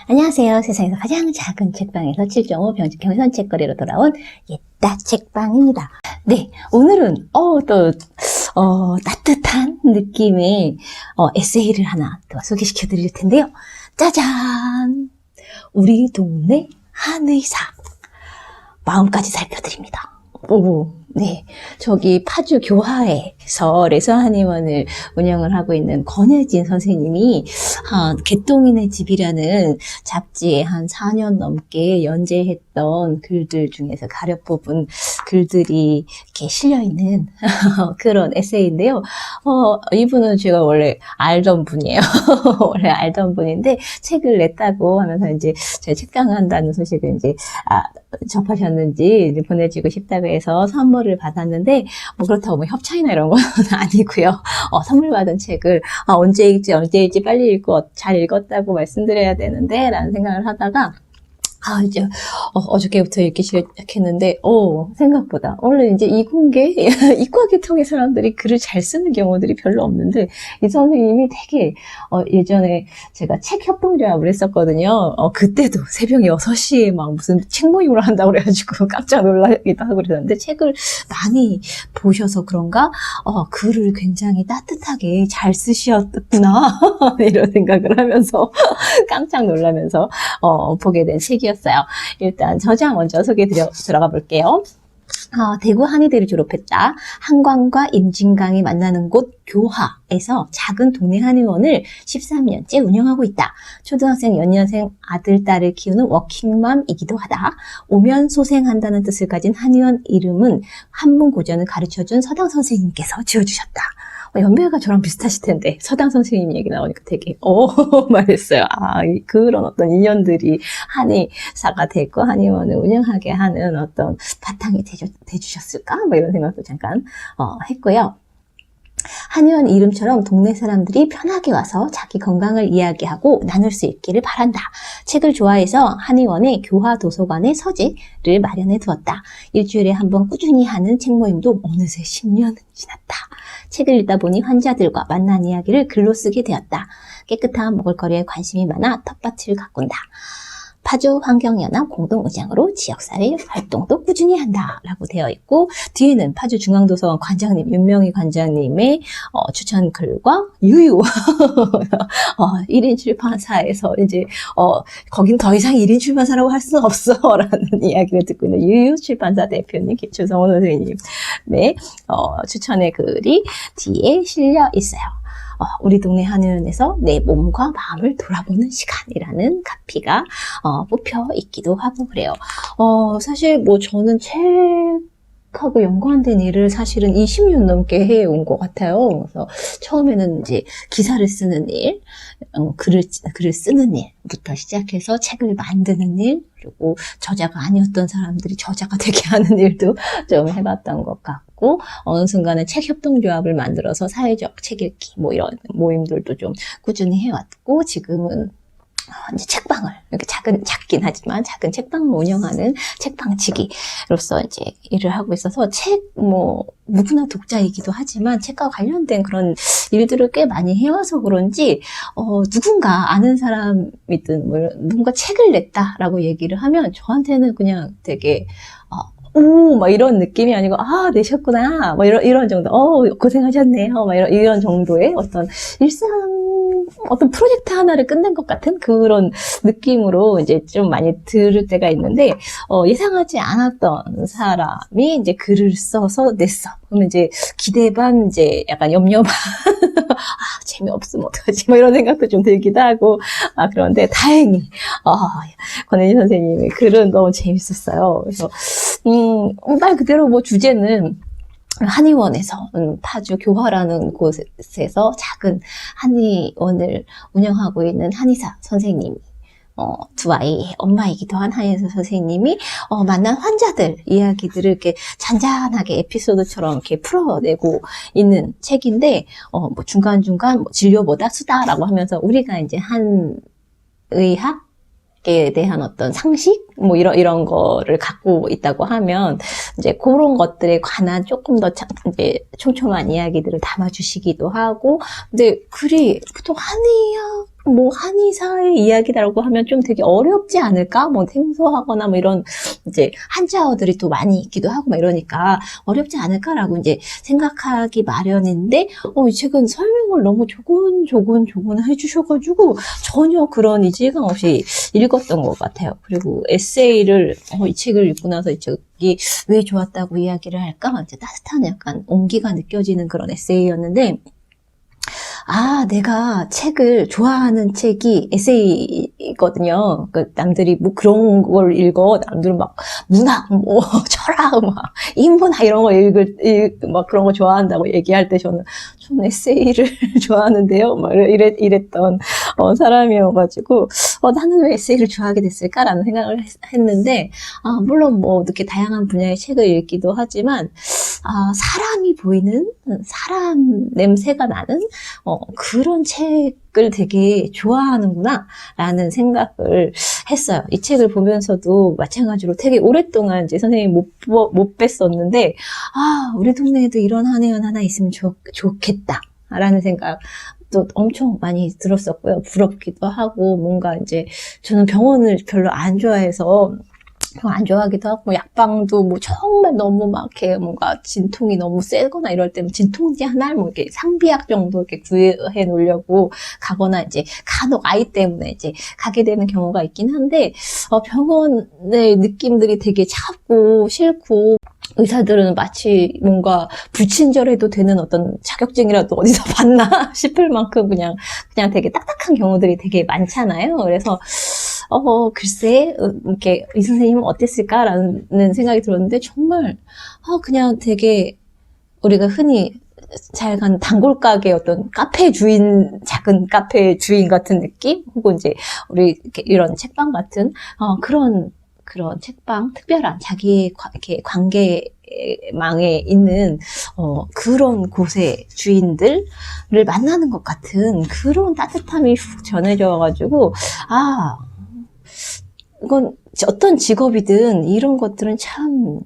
안녕하세요. 세상에서 가장 작은 책방에서 7.5 경선 책거리로 돌아온 옛다 책방입니다. 네, 오늘은 따뜻한 느낌의 에세이를 하나 더 소개시켜 드릴 텐데요. 짜잔! 우리 동네 한의사 마음까지 살펴드립니다. 오, 네. 저기 파주 교화에서 레서한의원을 운영을 하고 있는 권혜진 선생님이 개똥이네 집이라는 잡지에 한 4년 넘게 연재했던 글들 중에서 가려 뽑은 글들이 이렇게 실려있는 그런 에세이인데요. 이분은 제가 원래 알던 분이에요. 원래 알던 분인데 책을 냈다고 하면서 이제 제가 책강한다는 소식을 이제 접하셨는지 이제 보내주고 싶다고 해서 선물을 받았는데, 뭐 그렇다고 뭐 협찬이나 이런 건 아니고요. 선물 받은 책을 언제 읽지 빨리 읽고 잘 읽었다고 말씀드려야 되는데 라는 생각을 하다가 이제 어저께부터 읽기 시작했는데 생각보다 원래 이제 이공계 이과계통의 사람들이 글을 잘 쓰는 경우들이 별로 없는데, 이 선생님이 되게 예전에 제가 책 협동조합을 했었거든요. 그때도 새벽 6시에 막 무슨 책 모임을 한다고 그래가지고 깜짝 놀라기도 하고 그랬는데, 책을 많이 보셔서 그런가 글을 굉장히 따뜻하게 잘 쓰셨구나 이런 생각을 하면서 깜짝 놀라면서 보게 된 책이었어요. 일단 저자 먼저 들어가 볼게요. 대구 한의대를 졸업했다. 한광과 임진강이 만나는 곳 교화에서 작은 동네 한의원을 13년째 운영하고 있다. 초등학생, 연년생 아들, 딸을 키우는 워킹맘이기도 하다. 오면 소생한다는 뜻을 가진 한의원 이름은 한문 고전을 가르쳐준 서당 선생님께서 지어주셨다. 연배가 저랑 비슷하실 텐데 서당 선생님 얘기 나오니까 되게 말했어요. 그런 어떤 인연들이 한의사가 되고 한의원을 운영하게 하는 어떤 바탕이 되주셨을까? 뭐 이런 생각도 잠깐 했고요. 한의원 이름처럼 동네 사람들이 편하게 와서 자기 건강을 이야기하고 나눌 수 있기를 바란다. 책을 좋아해서 한의원의 교화 도서관에 서재를 마련해 두었다. 일주일에 한 번 꾸준히 하는 책 모임도 어느새 10년은 지났다. 책을 읽다 보니 환자들과 만난 이야기를 글로 쓰게 되었다. 깨끗한 먹을거리에 관심이 많아 텃밭을 가꾼다. 파주 환경연합 공동의장으로 지역사회 활동도 꾸준히 한다 라고 되어 있고, 뒤에는 파주 중앙도서관 관장님 윤명희 관장님의 추천 글과 유유 1인 출판사에서 이제 거긴 더 이상 1인 출판사라고 할 수는 없어 라는 이야기를 듣고 있는 유유 출판사 대표님 김초성원 선생님의 추천의 글이 뒤에 실려 있어요. 우리 동네 한의원에서 내 몸과 마음을 돌아보는 시간이라는 카피가 뽑혀 있기도 하고 그래요. 사실 뭐 저는 책하고 연관된 일을 사실은 20년 넘게 해온 것 같아요. 그래서 처음에는 이제 기사를 쓰는 일, 글을 쓰는 일부터 시작해서 책을 만드는 일, 그리고 저자가 아니었던 사람들이 저자가 되게 하는 일도 좀 해봤던 것 같고, 어느 순간은 책 협동조합을 만들어서 사회적 책 읽기 뭐 이런 모임들도 좀 꾸준히 해왔고, 지금은 이제 책방을 이렇게 작긴 하지만 작은 책방을 운영하는 책방치기로서 이제 일을 하고 있어서 누구나 독자이기도 하지만 책과 관련된 그런 일들을 꽤 많이 해와서 그런지 누군가 아는 사람이든 누군가 책을 냈다라고 얘기를 하면 저한테는 그냥 되게 막 이런 느낌이 아니고, 내셨구나. 뭐 이런 정도. 고생하셨네요. 막 이런 정도의 어떤 어떤 프로젝트 하나를 끝낸 것 같은 그런 느낌으로 이제 좀 많이 들을 때가 있는데, 예상하지 않았던 사람이 이제 글을 써서 냈어. 그러면 이제 기대 반, 이제 약간 염려 반. 재미없으면 어떡하지? 뭐 이런 생각도 좀 들기도 하고, 그런데 다행히, 권혜진 선생님의 글은 너무 재밌었어요. 그래서, 말 그대로 뭐 주제는 한의원에서, 파주 교화라는 곳에서 작은 한의원을 운영하고 있는 한의사 선생님이, 두 아이의 엄마이기도 한 한의사 선생님이, 만난 환자들 이야기들을 이렇게 잔잔하게 에피소드처럼 이렇게 풀어내고 있는 책인데, 뭐 중간중간 진료보다 수다라고 하면서 우리가 이제 한의학? 에 대한 어떤 상식? 뭐 이런 거를 갖고 있다고 하면, 이제 그런 것들에 관한 조금 더 이제 촘촘한 이야기들을 담아주시기도 하고, 근데 글이 보통 한의학, 뭐 한의사의 이야기라고 하면 좀 되게 어렵지 않을까? 뭐 생소하거나 뭐 이런 이제 한자어들이 또 많이 있기도 하고 막 이러니까 어렵지 않을까라고 이제 생각하기 마련인데, 이 책은 설명을 너무 조곤조곤 해주셔가지고 전혀 그런 이질감 없이 읽었던 것 같아요. 그리고 에세이를, 이 책을 읽고 나서 이 책이 왜 좋았다고 이야기를 할까? 이제 따뜻한 약간 온기가 느껴지는 그런 에세이였는데, 내가 책을 좋아하는 책이 에세이거든요. 남들이 뭐 그런 걸 읽어. 남들은 막 문학, 뭐 철학, 막 인문학 이런 거 막 그런 거 좋아한다고 얘기할 때 저는 에세이를 좋아하는데요. 막 이랬던 사람이어가지고, 나는 왜 에세이를 좋아하게 됐을까라는 생각을 했는데, 물론 뭐 이렇게 다양한 분야의 책을 읽기도 하지만, 사람이 보이는, 사람 냄새가 나는, 그런 책을 되게 좋아하는구나, 라는 생각을 했어요. 이 책을 보면서도 마찬가지로 되게 오랫동안 이제 선생님이 못 뵀었는데, 우리 동네에도 이런 한의원 하나 있으면 좋겠다, 라는 생각. 또 엄청 많이 들었었고요. 부럽기도 하고, 뭔가 이제, 저는 병원을 별로 안 좋아해서, 안 좋아하기도 하고, 약방도 뭐 정말 너무 막 이렇게 뭔가 진통이 너무 세거나 이럴 때는 진통제 하나를 뭐 이렇게 상비약 정도 이렇게 구해 놓으려고 가거나 이제 간혹 아이 때문에 이제 가게 되는 경우가 있긴 한데, 병원의 느낌들이 되게 차갑고 싫고, 의사들은 마치 뭔가 불친절해도 되는 어떤 자격증이라도 어디서 받나 싶을 만큼 그냥 되게 딱딱한 경우들이 되게 많잖아요. 그래서 글쎄, 이렇게, 이 선생님은 어땠을까라는 생각이 들었는데, 정말, 그냥 되게, 우리가 흔히 잘 가는 단골 가게 어떤 카페 주인, 작은 카페 주인 같은 느낌? 혹은 이제, 우리, 이런 책방 같은, 그런 책방, 특별한 자기의 이렇게 관계망에 있는, 그런 곳의 주인들을 만나는 것 같은 그런 따뜻함이 훅 전해져가지고, 이건 어떤 직업이든 이런 것들은 참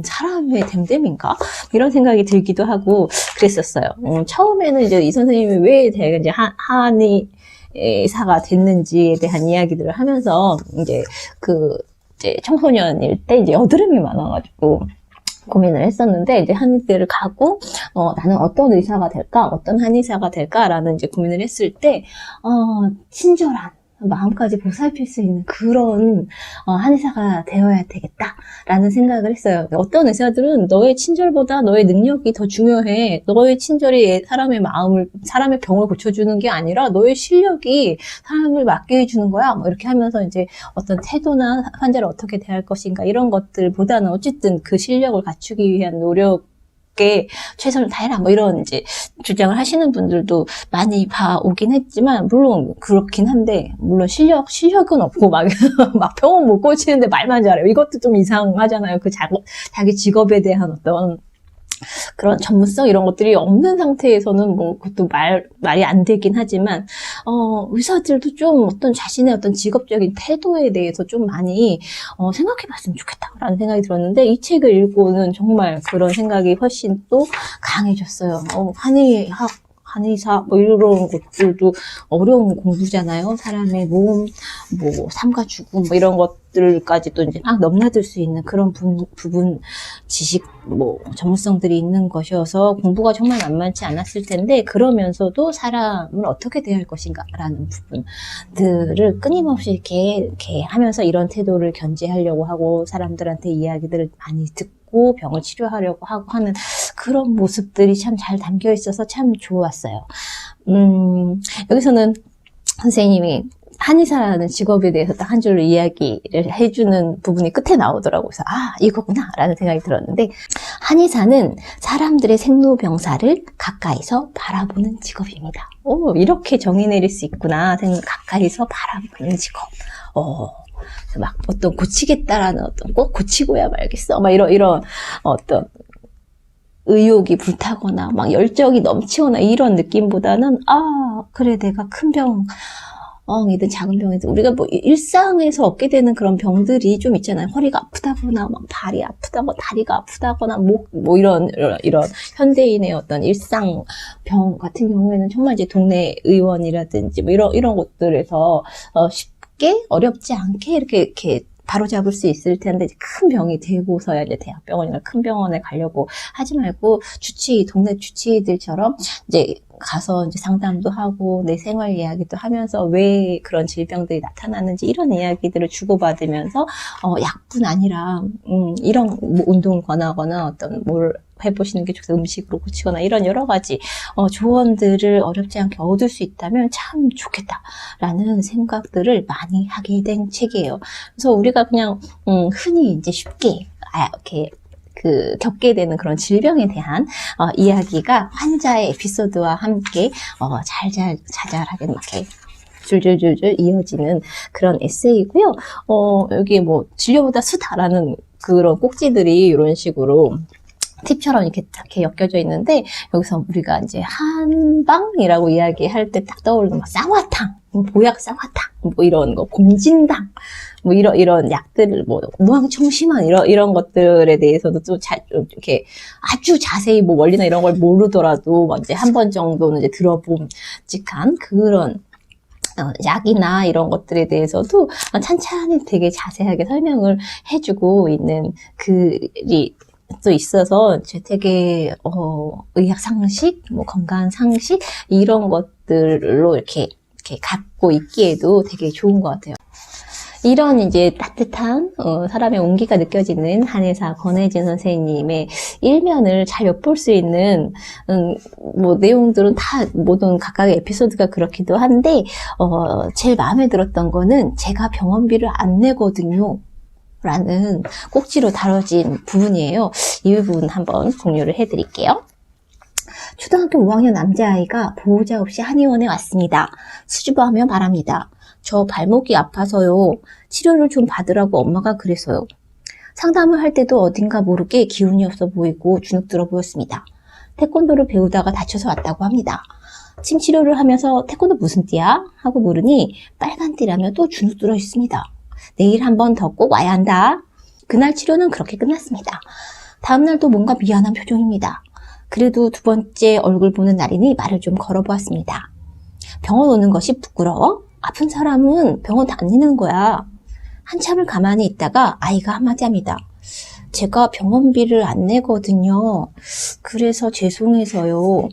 사람의 됨됨인가? 이런 생각이 들기도 하고 그랬었어요. 처음에는 이제 이 선생님이 왜 제가 이제 한의사가 됐는지에 대한 이야기들을 하면서 이제 이제 청소년일 때 이제 여드름이 많아가지고 고민을 했었는데, 이제 한의대를 가고, 나는 어떤 의사가 될까? 어떤 한의사가 될까라는 이제 고민을 했을 때, 친절한, 마음까지 보살필 수 있는 그런 한의사가 되어야 되겠다라는 생각을 했어요. 어떤 의사들은 너의 친절보다 너의 능력이 더 중요해. 너의 친절이 사람의 마음을, 사람의 병을 고쳐주는 게 아니라 너의 실력이 사람을 낫게 해주는 거야. 뭐 이렇게 하면서 이제 어떤 태도나 환자를 어떻게 대할 것인가 이런 것들보다는 어쨌든 그 실력을 갖추기 위한 노력 최선을 다해라 뭐 이런 이제 주장을 하시는 분들도 많이 봐오긴 했지만, 물론 그렇긴 한데, 물론 실력은 없고 막 병원 못 고치는데 말만 잘해요. 이것도 좀 이상하잖아요. 자기 직업에 대한 어떤 그런 전문성 이런 것들이 없는 상태에서는 뭐 그것도 말이 안 되긴 하지만, 의사들도 좀 어떤 자신의 어떤 직업적인 태도에 대해서 좀 많이 생각해 봤으면 좋겠다라는 생각이 들었는데, 이 책을 읽고는 정말 그런 생각이 훨씬 또 강해졌어요. 한의사 뭐 이런 것들도 어려운 공부잖아요. 사람의 몸, 뭐 삶과 죽음 뭐 이런 것들까지도 이제 막 넘나들 수 있는 그런 부분 지식 뭐 전문성들이 있는 것이어서 공부가 정말 만만치 않았을 텐데, 그러면서도 사람을 어떻게 대할 것인가라는 부분들을 끊임없이 이렇게 하면서 이런 태도를 견지하려고 하고, 사람들한테 이야기들을 많이 듣고 병을 치료하려고 하고 하는 그런 모습들이 참 잘 담겨 있어서 참 좋았어요. 여기서는 선생님이 한의사라는 직업에 대해서 딱 한 줄로 이야기를 해주는 부분이 끝에 나오더라고요. 그래서 이거구나 라는 생각이 들었는데, 한의사는 사람들의 생로병사를 가까이서 바라보는 직업입니다. 이렇게 정의 내릴 수 있구나. 가까이서 바라보는 직업. 막 어떤 고치겠다라는 어떤 꼭 고치고야 말겠어. 막 이런 어떤 의욕이 불타거나 막 열정이 넘치거나 이런 느낌보다는 그래 내가 큰 병 이든 작은 병이든 우리가 뭐 일상에서 얻게 되는 그런 병들이 좀 있잖아요. 허리가 아프다거나 막 발이 아프다거나 다리가 아프다거나 뭐 이런 현대인의 어떤 일상 병 같은 경우에는 정말 이제 동네 의원이라든지 뭐 이런 곳들에서 쉽게 어렵지 않게 이렇게 바로잡을 수 있을 텐데, 큰 병이 되고서야 이제 대학병원이나 큰 병원에 가려고 하지 말고, 동네 주치의들처럼 이제 가서 이제 상담도 하고, 내 생활 이야기도 하면서 왜 그런 질병들이 나타나는지 이런 이야기들을 주고받으면서, 약뿐 아니라, 이런 뭐 운동을 권하거나 어떤 뭘 해보시는 게 좋다, 음식으로 고치거나 이런 여러 가지 조언들을 어렵지 않게 얻을 수 있다면 참 좋겠다라는 생각들을 많이 하게 된 책이에요. 그래서 우리가 그냥 흔히 이제 쉽게 이렇게 겪게 되는 그런 질병에 대한 이야기가 환자의 에피소드와 함께 자잘하게 이렇게 줄줄줄줄 이어지는 그런 에세이고요. 여기 뭐 진료보다 수다라는 그런 꼭지들이 이런 식으로 팁처럼 이렇게 엮여져 있는데, 여기서 우리가 이제 한방이라고 이야기할 때 딱 떠오르는 막 쌍화탕, 보약 쌍화탕, 뭐 이런 거, 곰진당, 뭐 이런 약들을 뭐 무항청심환 이런 것들에 대해서도 좀 이렇게 아주 자세히 뭐 원리나 이런 걸 모르더라도 이제 한 번 정도는 이제 들어봄직한 그런 약이나 이런 것들에 대해서도 찬찬히 되게 자세하게 설명을 해주고 있는 글이 또 있어서 되게 의학 상식, 뭐 건강 상식 이런 것들로 이렇게 갖고 있기에도 되게 좋은 것 같아요. 이런 이제 따뜻한 사람의 온기가 느껴지는 한의사 권혜진 선생님의 일면을 잘 엿볼 수 있는 뭐 내용들은 다 모든 각각의 에피소드가 그렇기도 한데 제일 마음에 들었던 거는 제가 병원비를 안 내거든요 라는 꼭지로 다뤄진 부분이에요. 이 부분 한번 공유를 해드릴게요. 초등학교 5학년 남자아이가 보호자 없이 한의원에 왔습니다. 수줍어하며 말합니다. 저 발목이 아파서요. 치료를 좀 받으라고 엄마가 그래서요. 상담을 할 때도 어딘가 모르게 기운이 없어 보이고 주눅 들어 보였습니다. 태권도를 배우다가 다쳐서 왔다고 합니다. 침 치료를 하면서 태권도 무슨 띠야? 하고 물으니 빨간 띠라며 또 주눅 들어 있습니다. 내일 한 번 더 꼭 와야 한다. 그날 치료는 그렇게 끝났습니다. 다음날도 뭔가 미안한 표정입니다. 그래도 두 번째 얼굴 보는 날이니 말을 좀 걸어보았습니다. 병원 오는 것이 부끄러워? 아픈 사람은 병원 다니는 거야. 한참을 가만히 있다가 아이가 한마디 합니다. 제가 병원비를 안 내거든요. 그래서 죄송해서요.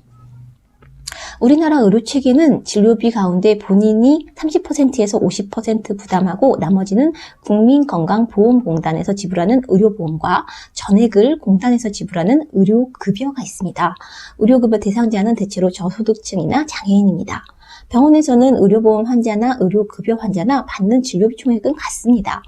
우리나라 의료체계는 진료비 가운데 본인이 30%에서 50% 부담하고 나머지는 국민건강보험공단에서 지불하는 의료보험과 전액을 공단에서 지불하는 의료급여가 있습니다. 의료급여 대상자는 대체로 저소득층이나 장애인입니다. 병원에서는 의료보험 환자나 의료급여 환자나 받는 진료비 총액은 같습니다.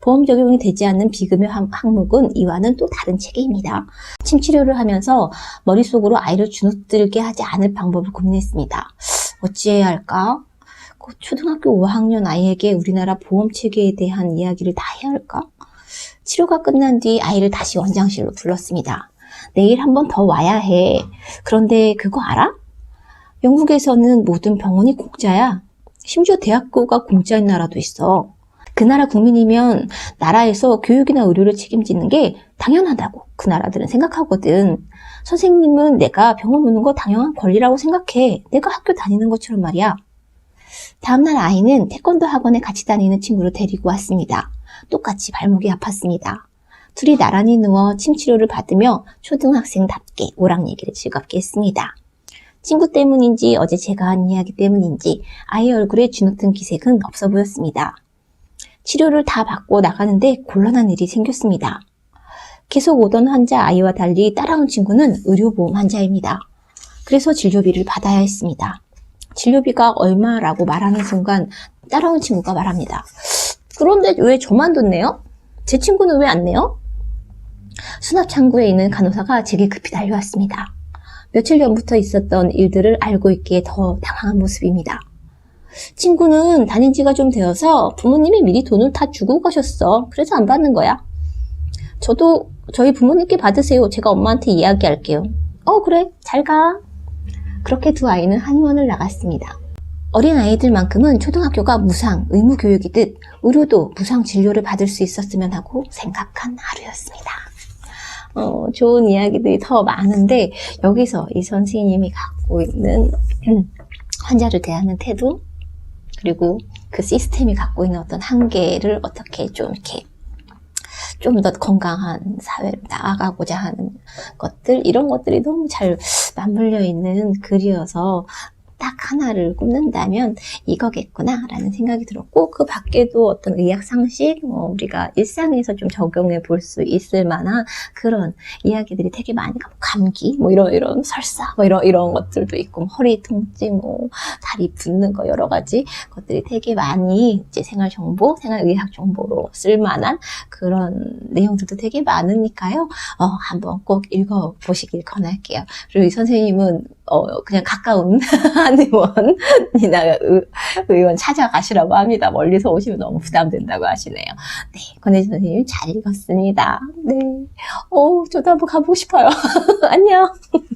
보험 적용이 되지 않는 비급여 항목은 이와는 또 다른 체계입니다. 침치료를 하면서 머릿속으로 아이를 주눅들게 하지 않을 방법을 고민했습니다. 어찌해야 할까? 초등학교 5학년 아이에게 우리나라 보험 체계에 대한 이야기를 다 해야 할까? 치료가 끝난 뒤 아이를 다시 원장실로 불렀습니다. 내일 한 번 더 와야 해. 그런데 그거 알아? 영국에서는 모든 병원이 공짜야. 심지어 대학교가 공짜인 나라도 있어. 그 나라 국민이면 나라에서 교육이나 의료를 책임지는 게 당연하다고 그 나라들은 생각하거든. 선생님은 내가 병원 오는 거 당연한 권리라고 생각해. 내가 학교 다니는 것처럼 말이야. 다음날 아이는 태권도 학원에 같이 다니는 친구를 데리고 왔습니다. 똑같이 발목이 아팠습니다. 둘이 나란히 누워 침치료를 받으며 초등학생답게 오락 얘기를 즐겁게 했습니다. 친구 때문인지 어제 제가 한 이야기 때문인지 아이 얼굴에 주눅든 기색은 없어 보였습니다. 치료를 다 받고 나가는데 곤란한 일이 생겼습니다. 계속 오던 환자 아이와 달리 따라온 친구는 의료보험 환자입니다. 그래서 진료비를 받아야 했습니다. 진료비가 얼마라고 말하는 순간 따라온 친구가 말합니다. 그런데 왜 저만 뒀네요? 제 친구는 왜 안 내요? 수납창구에 있는 간호사가 제게 급히 달려왔습니다. 며칠 전부터 있었던 일들을 알고 있기에 더 당황한 모습입니다. 친구는 다닌 지가 좀 되어서 부모님이 미리 돈을 다 주고 가셨어. 그래서 안 받는 거야. 저도 저희 부모님께 받으세요. 제가 엄마한테 이야기할게요. 그래, 잘 가. 그렇게 두 아이는 한의원을 나갔습니다. 어린아이들만큼은 초등학교가 무상 의무교육이듯 의료도 무상 진료를 받을 수 있었으면 하고 생각한 하루였습니다. 좋은 이야기들이 더 많은데 여기서 이 선생님이 갖고 있는 환자를 대하는 태도, 그리고 그 시스템이 갖고 있는 어떤 한계를 어떻게 좀 이렇게 좀 더 건강한 사회로 나아가고자 하는 것들, 이런 것들이 너무 잘 맞물려 있는 글이어서 딱 하나를 꼽는다면 이거겠구나 라는 생각이 들었고, 그 밖에도 어떤 의학 상식, 우리가 일상에서 좀 적용해 볼 수 있을 만한 그런 이야기들이 되게 많이, 감기, 이런 설사, 이런 것들도 있고, 허리 통증, 다리 붓는 거, 여러 가지 것들이 되게 많이 이제 생활정보, 생활의학 정보로 쓸만한 그런 내용들도 되게 많으니까요. 한번 꼭 읽어보시길 권할게요. 그리고 이 선생님은 그냥 가까운 한의원이나 의원 찾아가시라고 합니다. 멀리서 오시면 너무 부담된다고 하시네요. 네, 권혜진 선생님 잘 읽었습니다. 네, 저도 한번 가보고 싶어요. 안녕.